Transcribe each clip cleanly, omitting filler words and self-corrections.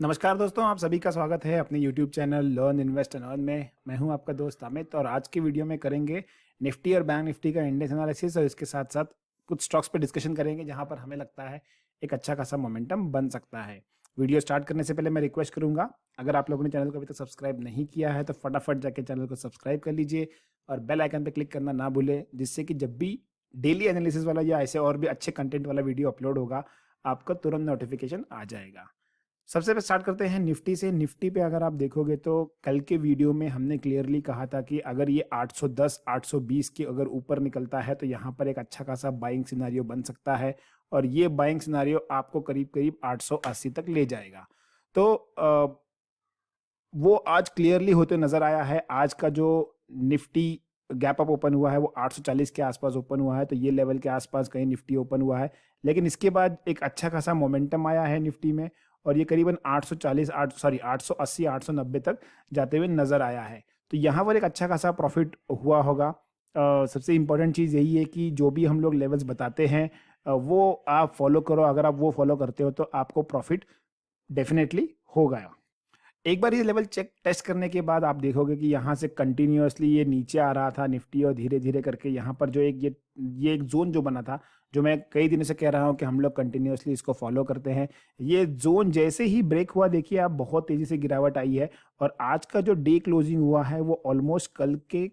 नमस्कार दोस्तों, आप सभी का स्वागत है अपने YouTube channel learn invest and earn में। मैं हूं आपका दोस्त अमित और आज की वीडियो में करेंगे निफ्टी और बैंक निफ्टी का इंडेक्स एनालिसिस और इसके साथ साथ कुछ स्टॉक्स पे डिस्कशन करेंगे जहां पर हमें लगता है एक अच्छा खासा मोमेंटम बन सकता है। वीडियो स्टार्ट करने से पहले मैं रिक्वेस्ट करूंगा, अगर आप लोगों ने चैनल को अभी तक सब्सक्राइब नहीं किया है तो फटाफट जाके चैनल को सब्सक्राइब कर लीजिए और बेल आइकन पर क्लिक करना ना भूलें, जिससे कि जब भी डेली एनालिसिस वाला या ऐसे और भी अच्छे कंटेंट वाला वीडियो अपलोड होगा आपको तुरंत नोटिफिकेशन आ जाएगा। सबसे पहले स्टार्ट करते हैं निफ्टी से। निफ्टी पे अगर आप देखोगे तो कल के वीडियो में हमने क्लियरली कहा था कि अगर ये 810 820 के अगर ऊपर निकलता है तो यहाँ पर एक अच्छा खासा बाइंग सिनारियो बन सकता है और ये बाइंग सिनारियो आपको करीब करीब 880 तक ले जाएगा। तो वो आज क्लियरली होते नजर आया है। आज का जो निफ्टी गैप अप ओपन हुआ है वो 840 के आसपास ओपन हुआ है, तो ये लेवल के आसपास कहीं निफ्टी ओपन हुआ है। लेकिन इसके बाद एक अच्छा खासा मोमेंटम आया है निफ्टी में और ये करीबन 880 890 तक जाते हुए नजर आया है। तो यहाँ पर एक अच्छा खासा प्रॉफिट हुआ होगा। सबसे इंपॉर्टेंट चीज़ यही है कि जो भी हम लोग लेवल्स बताते हैं वो आप फॉलो करो। अगर आप वो फॉलो करते हो तो आपको प्रॉफिट डेफिनेटली होगा। एक बार ये लेवल चेक टेस्ट करने के बाद आप देखोगे कि यहाँ से कंटिन्यूअसली ये नीचे आ रहा था निफ्टी और धीरे धीरे करके यहाँ पर जो ये एक जोन जो बना था, जो मैं कई दिनों से कह रहा हूँ कि हम लोग कंटिन्यूअसली इसको फॉलो करते हैं, ये जोन जैसे ही ब्रेक हुआ देखिए आप बहुत तेजी से गिरावट आई है और आज का जो डे क्लोजिंग हुआ है वो ऑलमोस्ट कल के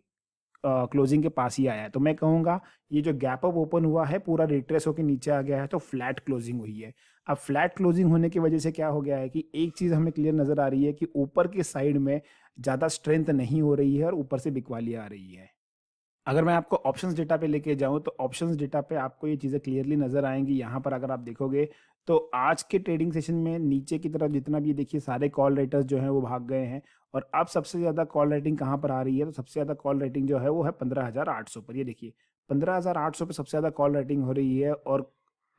क्लोजिंग के पास ही आया है। तो मैं कहूँगा ये जो गैप अप ओपन हुआ है पूरा रिट्रेस होकर नीचे आ गया है, तो फ्लैट क्लोजिंग हुई है। अब फ्लैट क्लोजिंग होने की वजह से क्या हो गया है कि एक चीज़ हमें क्लियर नज़र आ रही है कि ऊपर के साइड में ज़्यादा स्ट्रेंथ नहीं हो रही है और ऊपर से बिकवाली आ रही है। अगर मैं आपको ऑप्शंस डेटा पे लेके जाऊँ तो ऑप्शंस डेटा पे आपको ये चीज़ें क्लियरली नज़र आएँगी। यहाँ पर अगर आप देखोगे तो आज के ट्रेडिंग सेशन में नीचे की तरफ जितना भी देखिए सारे कॉल राइटर्स जो हैं वो भाग गए हैं और अब सबसे ज़्यादा कॉल राइटिंग कहाँ पर आ रही है, तो सबसे ज़्यादा कॉल राइटिंग जो है वो है 15,800 पर। ये देखिए 15,800 पे सबसे ज़्यादा कॉल राइटिंग हो रही है और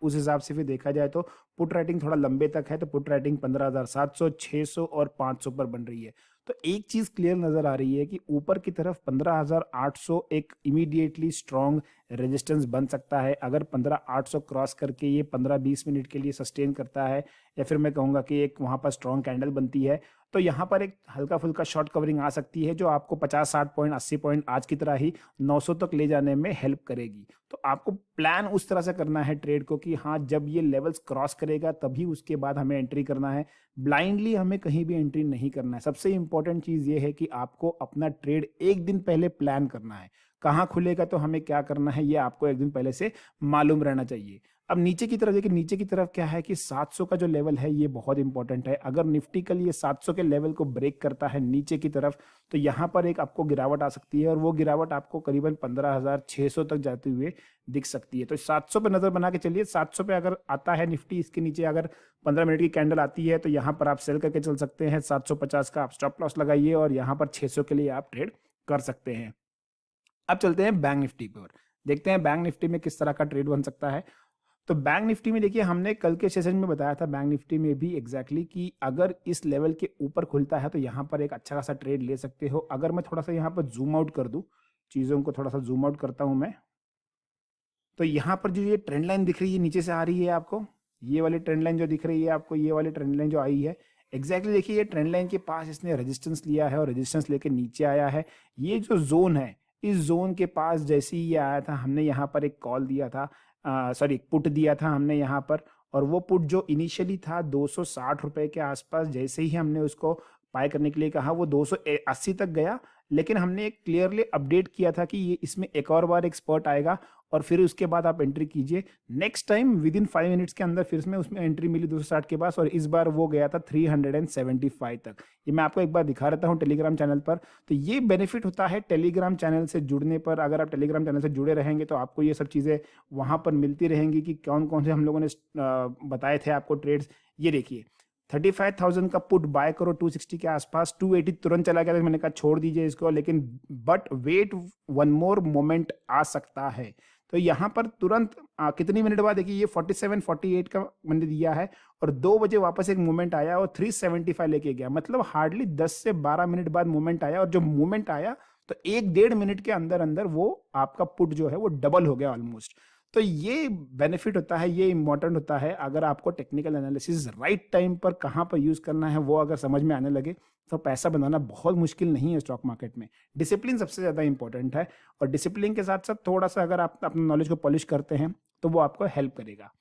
उस हिसाब से फिर देखा जाए तो पुट राइटिंग थोड़ा लंबे तक है, तो पुट राइटिंग 15,700 600 और 500 पर बन रही है। तो एक चीज क्लियर नजर आ रही है कि ऊपर की तरफ 15,800 एक इमीडिएटली स्ट्रॉन्ग रेजिस्टेंस बन सकता है। अगर 15,800 क्रॉस करके ये 15-20 मिनट के लिए सस्टेन करता है या फिर मैं कहूंगा कि एक वहां पर स्ट्रॉन्ग कैंडल बनती है तो यहाँ पर एक हल्का फुल्का शॉर्ट कवरिंग आ सकती है जो आपको 50-60 पॉइंट 80 पॉइंट आज की तरह ही 900 तक ले जाने में हेल्प करेगी। तो आपको प्लान उस तरह से करना है ट्रेड को कि हाँ जब ये लेवल्स क्रॉस करेगा तभी उसके बाद हमें एंट्री करना है। ब्लाइंडली हमें कहीं भी एंट्री नहीं करना है। सबसे इंपॉर्टेंट चीज ये है कि आपको अपना ट्रेड एक दिन पहले प्लान करना है। कहाँ खुलेगा तो हमें क्या करना है ये आपको एक दिन पहले से मालूम रहना चाहिए। अब नीचे की तरफ देखिए, नीचे की तरफ क्या है कि 700 का जो लेवल है ये बहुत इंपॉर्टेंट है। अगर निफ्टी कल ये 700 के लेवल को ब्रेक करता है नीचे की तरफ तो यहाँ पर एक आपको गिरावट आ सकती है और वो गिरावट आपको करीबन 15,600 तक जाते हुए दिख सकती है। तो 700 पे नजर बना के चलिए। 700 पे अगर आता है निफ्टी, इसके नीचे अगर 15 मिनट की कैंडल आती है तो यहाँ पर आप सेल करके चल सकते हैं। 750 का आप स्टॉप लॉस लगाइए और यहाँ पर 600 के लिए आप ट्रेड कर सकते हैं। अब चलते हैं बैंक निफ्टी पर, देखते हैं बैंक निफ्टी में किस तरह का ट्रेड बन सकता है। तो बैंक निफ्टी में देखिए हमने कल के सेशन में बताया था बैंक निफ्टी में भी एग्जैक्टली कि अगर इस लेवल के ऊपर खुलता है तो यहाँ पर एक अच्छा खासा ट्रेड ले सकते हो। अगर मैं थोड़ा सा यहाँ पर जूम आउट कर दूं, चीज़ों को थोड़ा सा जूम आउट करता हूं मैं, तो यहाँ पर जो ये ट्रेंड लाइन दिख रही है नीचे से आ रही है आपको, ये वाली ट्रेंड लाइन जो दिख रही है आपको, ये वाली ट्रेंड लाइन जो आई है एग्जैक्टली देखिए ये ट्रेंड लाइन के पास इसने रेजिस्टेंस लिया है और रेजिस्टेंस लेके नीचे आया है। ये जो जोन है इस जोन के पास जैसे ही ये आया था हमने यहाँ पर एक कॉल दिया था, सॉरी पुट दिया था हमने यहाँ पर, और वो पुट जो इनिशियली था 260 रुपए के आसपास, जैसे ही हमने उसको बाय करने के लिए कहा वो 280 तक गया। लेकिन हमने एक क्लियरली अपडेट किया था कि ये इसमें एक और बार एक स्पॉट आएगा और फिर उसके बाद आप एंट्री कीजिए। Next time with in 5 minutes के अंदर फिर उसमें एंट्री मिली 260 के पास और इस बार वो गया था 375 तक। ये मैं आपको एक बार दिखा रहता हूँ टेलीग्राम चैनल पर। तो ये बेनिफिट होता है टेलीग्राम चैनल से जुड़ने पर। अगर आप टेलीग्राम चैनल से जुड़े रहेंगे तो आपको ये सब चीज़ें वहाँ पर मिलती रहेंगी कि कौन कौन से हम लोगों ने बताए थे आपको ट्रेड्स। ये देखिए 35,000 का पुट बाय करो 260 के आसपास, 280 तुरंत चला गया तो मैंने कहा छोड़ दीजिए इसको, लेकिन but wait one more moment आ सकता है। तो यहाँ पर तुरंत कितनी मिनट बाद देखिए ये 47 48 का मैंने दिया है और 2 बजे वापस एक मूवमेंट आया और 375 लेके गया, मतलब हार्डली 10 से 12 मिनट बाद मूवमेंट आया और जो मूवमेंट आया तो 1-1.5 मिनट के अंदर अंदर वो आपका पुट जो है वो डबल हो गया ऑलमोस्ट। तो ये बेनिफिट होता है, ये इम्पोर्टेंट होता है। अगर आपको टेक्निकल एनालिसिस राइट टाइम पर कहाँ पर यूज़ करना है वो अगर समझ में आने लगे तो पैसा बनाना बहुत मुश्किल नहीं है स्टॉक मार्केट में। डिसिप्लिन सबसे ज़्यादा इंपॉर्टेंट है, और डिसिप्लिन के साथ साथ थोड़ा सा अगर आप अपने नॉलेज को पॉलिश करते हैं तो वो आपको हेल्प करेगा।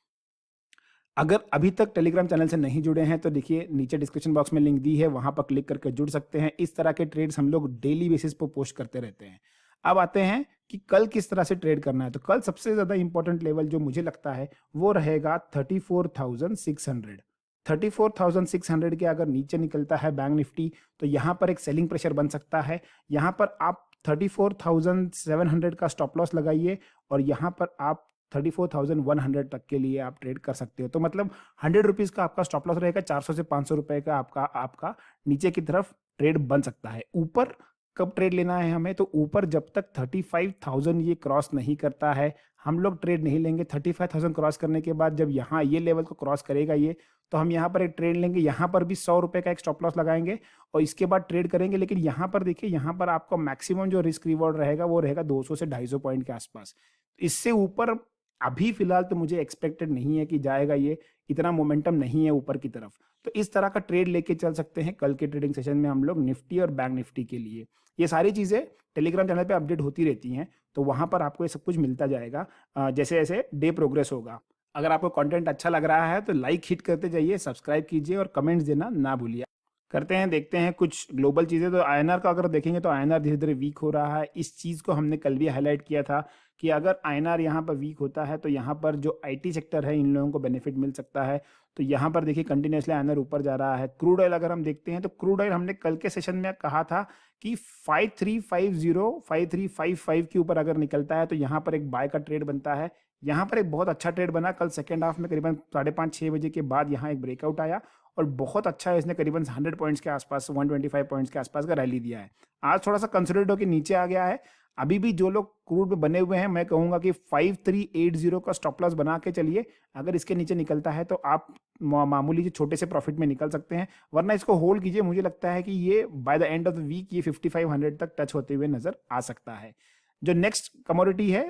अगर अभी तक टेलीग्राम चैनल से नहीं जुड़े हैं तो देखिए नीचे डिस्क्रिप्शन बॉक्स में लिंक दी है, वहां पर क्लिक करके जुड़ सकते हैं। इस तरह के ट्रेड्स हम लोग डेली बेसिस पर पोस्ट करते रहते हैं। अब आते हैं कि कल किस तरह से ट्रेड करना है। तो कल सबसे ज्यादा इंपॉर्टेंट लेवल जो मुझे लगता है वो रहेगा 34,600। 34,600 के अगर नीचे निकलता है बैंक निफ्टी तो यहाँ पर एक सेलिंग प्रेशर बन सकता है। यहाँ पर आप 34,700 का स्टॉप लॉस लगाइए और यहाँ पर आप 34,100 तक के लिए आप ट्रेड कर सकते हो। तो मतलब 100 रुपीज का आपका स्टॉप लॉस रहेगा, 400 से 500 रुपए का आपका आपका नीचे की तरफ ट्रेड बन सकता है। ऊपर कब ट्रेड लेना है हमें, तो ऊपर जब तक 35,000 ये क्रॉस नहीं करता है हम लोग ट्रेड नहीं लेंगे। 35,000 क्रॉस करने के बाद जब यहाँ ये लेवल को क्रॉस करेगा ये, तो हम यहाँ पर एक ट्रेड लेंगे, यहाँ पर भी 100 रुपए का एक स्टॉप लॉस लगाएंगे और इसके बाद ट्रेड करेंगे। लेकिन यहाँ पर देखिए, यहाँ पर आपको मैक्सिमम जो रिस्क रिवॉर्ड रहेगा वो रहेगा 200 से 250 पॉइंट के आसपास। इससे ऊपर अभी फिलहाल तो मुझे एक्सपेक्टेड नहीं है कि जाएगा, ये इतना मोमेंटम नहीं है ऊपर की तरफ। तो इस तरह का ट्रेड लेके चल सकते हैं कल के ट्रेडिंग सेशन में हम लोग निफ्टी और बैंक निफ्टी के लिए। ये सारी चीजें टेलीग्राम चैनल पे अपडेट होती रहती हैं, तो वहां पर आपको ये सब कुछ मिलता जाएगा जैसे जैसे डे प्रोग्रेस होगा। अगर आपको कंटेंट अच्छा लग रहा है तो लाइक हिट करते जाइए, सब्सक्राइब कीजिए और कमेंट्स देना ना भूलिए। करते हैं, देखते हैं कुछ ग्लोबल चीजें। तो आईएनआर का अगर देखेंगे तो आईएनआर धीरे धीरे वीक हो रहा है। इस चीज को हमने कल भी हाईलाइट किया था कि अगर आईएनआर यहाँ पर वीक होता है तो यहाँ पर जो आईटी सेक्टर है इन लोगों को बेनिफिट मिल सकता है। तो यहाँ पर देखिए कंटिन्यूसली आईएनआर ऊपर जा रहा है। क्रूड ऑयल अगर हम देखते हैं तो क्रूड ऑयल हमने कल के सेशन में कहा था कि 5350 5355 के ऊपर अगर निकलता है तो यहाँ पर एक बाय का ट्रेड बनता है। यहाँ पर एक बहुत अच्छा ट्रेड बना कल सेकेंड हाफ में, करीबन 5:30-6 बजे के बाद यहाँ एक ब्रेकआउट आया और बहुत अच्छा है, इसने करीबन 100 पॉइंट्स के आसपास, 125 पॉइंट्स के आसपास का रैली दिया है। आज थोड़ा सा कंसोलिडेट होकर नीचे आ गया है। अभी भी जो लोग क्रूड में बने हुए हैं मैं कहूंगा कि 5380 का स्टॉप लॉस बना के चलिए। अगर इसके नीचे निकलता है तो आप मामूली जो छोटे से प्रॉफिट में निकल सकते हैं, वरना इसको होल्ड कीजिए। मुझे लगता है कि ये by the end of the week ये 5500 तक टच होते हुए नजर आ सकता है। जो नेक्स्ट कमोडिटी है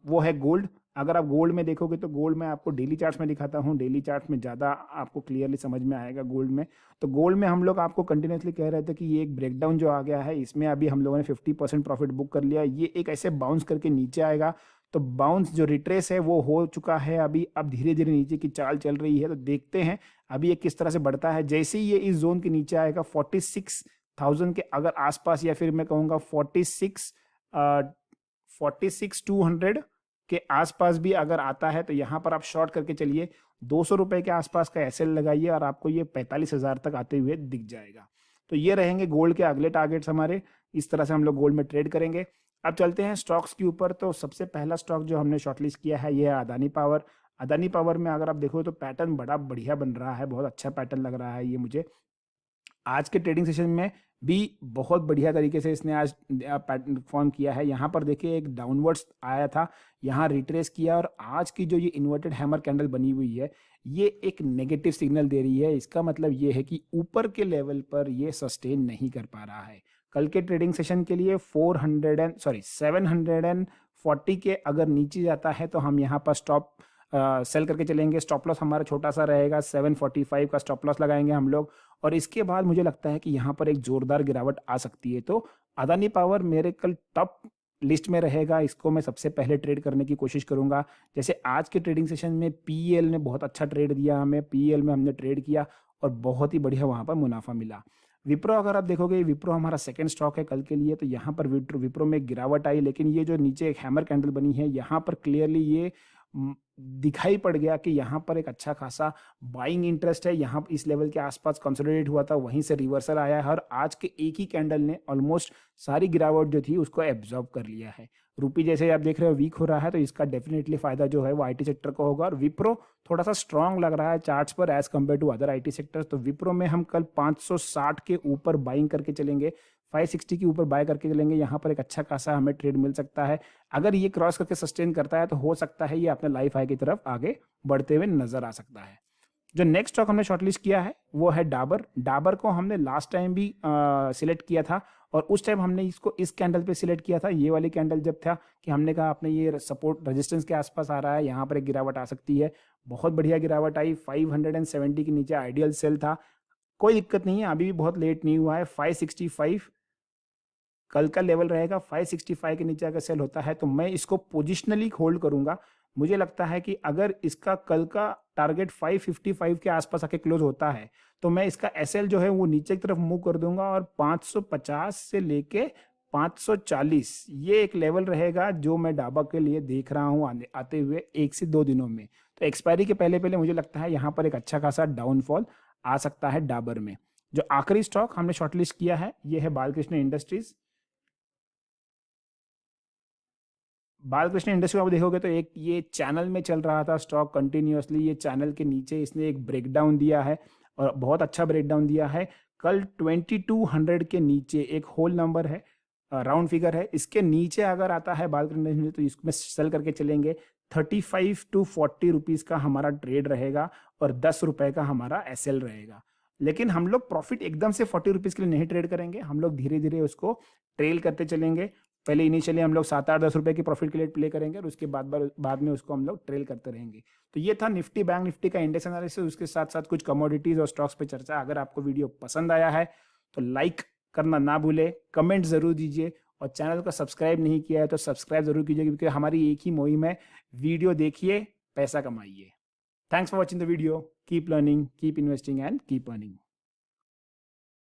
वो है गोल्ड। अगर आप गोल्ड में देखोगे तो गोल्ड में आपको डेली चार्ट्स में दिखाता हूँ, डेली चार्ट्स में ज़्यादा आपको क्लियरली समझ में आएगा गोल्ड में। तो गोल्ड में हम लोग आपको कंटिन्यूसली कह रहे थे कि ये एक ब्रेकडाउन जो आ गया है, इसमें अभी हम लोगों ने 50% प्रॉफिट बुक कर लिया। ये एक ऐसे बाउंस करके नीचे आएगा, तो बाउंस जो रिट्रेस है वो हो चुका है अभी, अब धीरे धीरे नीचे की चाल चल रही है। तो देखते हैं अभी ये किस तरह से बढ़ता है। जैसे ही ये इस जोन के नीचे आएगा 46,000 के अगर आसपास, या फिर मैं कहूँगा 46,200 के आसपास भी अगर आता है तो यहाँ पर आप शॉर्ट करके चलिए। 200 रुपए के आसपास का एसएल लगाइए और आपको ये 45,000 तक आते हुए दिख जाएगा। तो ये रहेंगे गोल्ड के अगले टारगेट्स हमारे। इस तरह से हम लोग गोल्ड में ट्रेड करेंगे। अब चलते हैं स्टॉक्स के ऊपर। तो सबसे पहला स्टॉक जो हमने शॉर्टलिस्ट किया है ये है अदानी पावर। अदानी पावर में अगर आप देखो तो पैटर्न बड़ा बढ़िया बन रहा है, बहुत अच्छा पैटर्न लग रहा है ये मुझे। आज के ट्रेडिंग सेशन में भी बहुत बढ़िया तरीके से इसने आज पैटर्न फॉर्म किया है। यहाँ पर देखिए एक डाउनवर्ड्स आया था, यहाँ रिट्रेस किया और आज की जो ये इन्वर्टेड हैमर कैंडल बनी हुई है ये एक नेगेटिव सिग्नल दे रही है। इसका मतलब ये है कि ऊपर के लेवल पर ये सस्टेन नहीं कर पा रहा है। कल के ट्रेडिंग सेशन के लिए 740 के अगर नीचे जाता है तो हम यहाँ पर स्टॉप सेल करके चलेंगे। स्टॉप लॉस हमारा छोटा सा रहेगा, 745 का स्टॉप लॉस लगाएंगे हम लोग। और इसके बाद मुझे लगता है कि यहाँ पर एक जोरदार गिरावट आ सकती है। तो अदानी पावर मेरे कल टॉप लिस्ट में रहेगा, इसको मैं सबसे पहले ट्रेड करने की कोशिश करूंगा। जैसे आज के ट्रेडिंग सेशन में पीएल ने बहुत अच्छा ट्रेड दिया हमें, पीएल में हमने ट्रेड किया और बहुत ही बढ़िया वहां पर मुनाफा मिला। विप्रो अगर आप देखोगे, विप्रो हमारा सेकंड स्टॉक है कल के लिए। तो यहाँ पर विप्रो में गिरावट आई, लेकिन ये जो नीचे एक हैमर कैंडल बनी है यहाँ पर क्लियरली ये दिखाई पड़ गया कि यहाँ पर एक अच्छा खासा बाइंग इंटरेस्ट है। यहाँ इस लेवल के आसपास कंसोलिडेट हुआ था, वहीं से रिवर्सल आया है और आज के एक ही कैंडल ने ऑलमोस्ट सारी गिरावट जो थी उसको एब्जॉर्ब कर लिया है। रूपी जैसे आप देख रहे हो वीक हो रहा है, तो इसका डेफिनेटली फायदा जो है वो आईटी सेक्टर को होगा। और विप्रो थोड़ा सा स्ट्रांग लग रहा है चार्ट्स पर as compare to other IT sectors. तो विप्रो में हम कल 560 के ऊपर बाइंग करके चलेंगे, 560 के ऊपर बाय करके चलेंगे। यहाँ पर एक अच्छा खासा हमें ट्रेड मिल सकता है। अगर ये क्रॉस करके सस्टेन करता है तो हो सकता है ये अपने लाइफ हाई की तरफ आगे बढ़ते हुए नजर आ सकता है। जो नेक्स्ट स्टॉक हमने शॉर्टलिस्ट किया है वो है डाबर। डाबर को हमने लास्ट टाइम भी सिलेक्ट किया था और उस टाइम हमने इसको इस कैंडल पे सिलेक्ट किया था, ये वाली कैंडल जब था कि हमने कहा आपने ये सपोर्ट रेजिस्टेंस के आसपास आ रहा है, यहाँ पर एक गिरावट आ सकती है। बहुत बढ़िया गिरावट आई, 570 के नीचे आइडियल सेल था, कोई दिक्कत नहीं है, अभी भी बहुत लेट नहीं हुआ है। 565 कल का लेवल रहेगा, 565 के नीचे अगर सेल होता है तो मैं इसको पोजिशनली होल्ड करूंगा। मुझे लगता है कि अगर इसका कल का टारगेट 555 के आसपास आके क्लोज होता है तो मैं इसका एसएल जो है वो नीचे की तरफ मूव कर दूंगा और 550 से लेके 540 ये एक लेवल रहेगा जो मैं डाबा के लिए देख रहा हूँ आते हुए 1 से 2 दिनों में। तो एक्सपायरी के पहले पहले मुझे लगता है यहाँ पर एक अच्छा खासा डाउनफॉल आ सकता है डाबर में। जो आखिरी स्टॉक हमने शॉर्टलिस्ट किया है ये है बालकृष्ण इंडस्ट्रीज। बालकृष्ण इंडस्ट्री आप देखोगे तो एक ये चैनल में चल रहा था स्टॉक कंटिन्यूअसली, ये चैनल के नीचे इसने एक ब्रेकडाउन दिया है और बहुत अच्छा ब्रेकडाउन दिया है। कल 2200 के नीचे एक होल नंबर है, राउंड फिगर है, इसके नीचे अगर आता है बालकृष्ण इंडस्ट्री तो इसमें सेल करके चलेंगे। 35 to 40 रुपीज़ का हमारा ट्रेड रहेगा और 10 रुपए का हमारा एसएल रहेगा। लेकिन हम लोग प्रॉफिट एकदम से 40 रुपीज़ के लिए नहीं ट्रेड करेंगे, हम लोग धीरे धीरे उसको ट्रेल करते चलेंगे। पहले इनिशियली हम लोग 7-8-10 रुपए की प्रॉफिट के लिए प्ले करेंगे और उसके बाद में उसको हम लोग ट्रेल करते रहेंगे। तो ये था निफ्टी बैंक निफ्टी का इंडेक्स एनालिसिस, उसके साथ साथ कुछ कमोडिटीज और स्टॉक्स पे चर्चा। अगर आपको वीडियो पसंद आया है तो लाइक करना ना भूले, कमेंट जरूर दीजिए और चैनल को सब्सक्राइब नहीं किया है तो सब्सक्राइब जरूर कीजिए क्योंकि हमारी एक ही मुहिम है, वीडियो देखिए पैसा कमाइए। Thanks for watching the video, keep learning, keep investing and keep earning.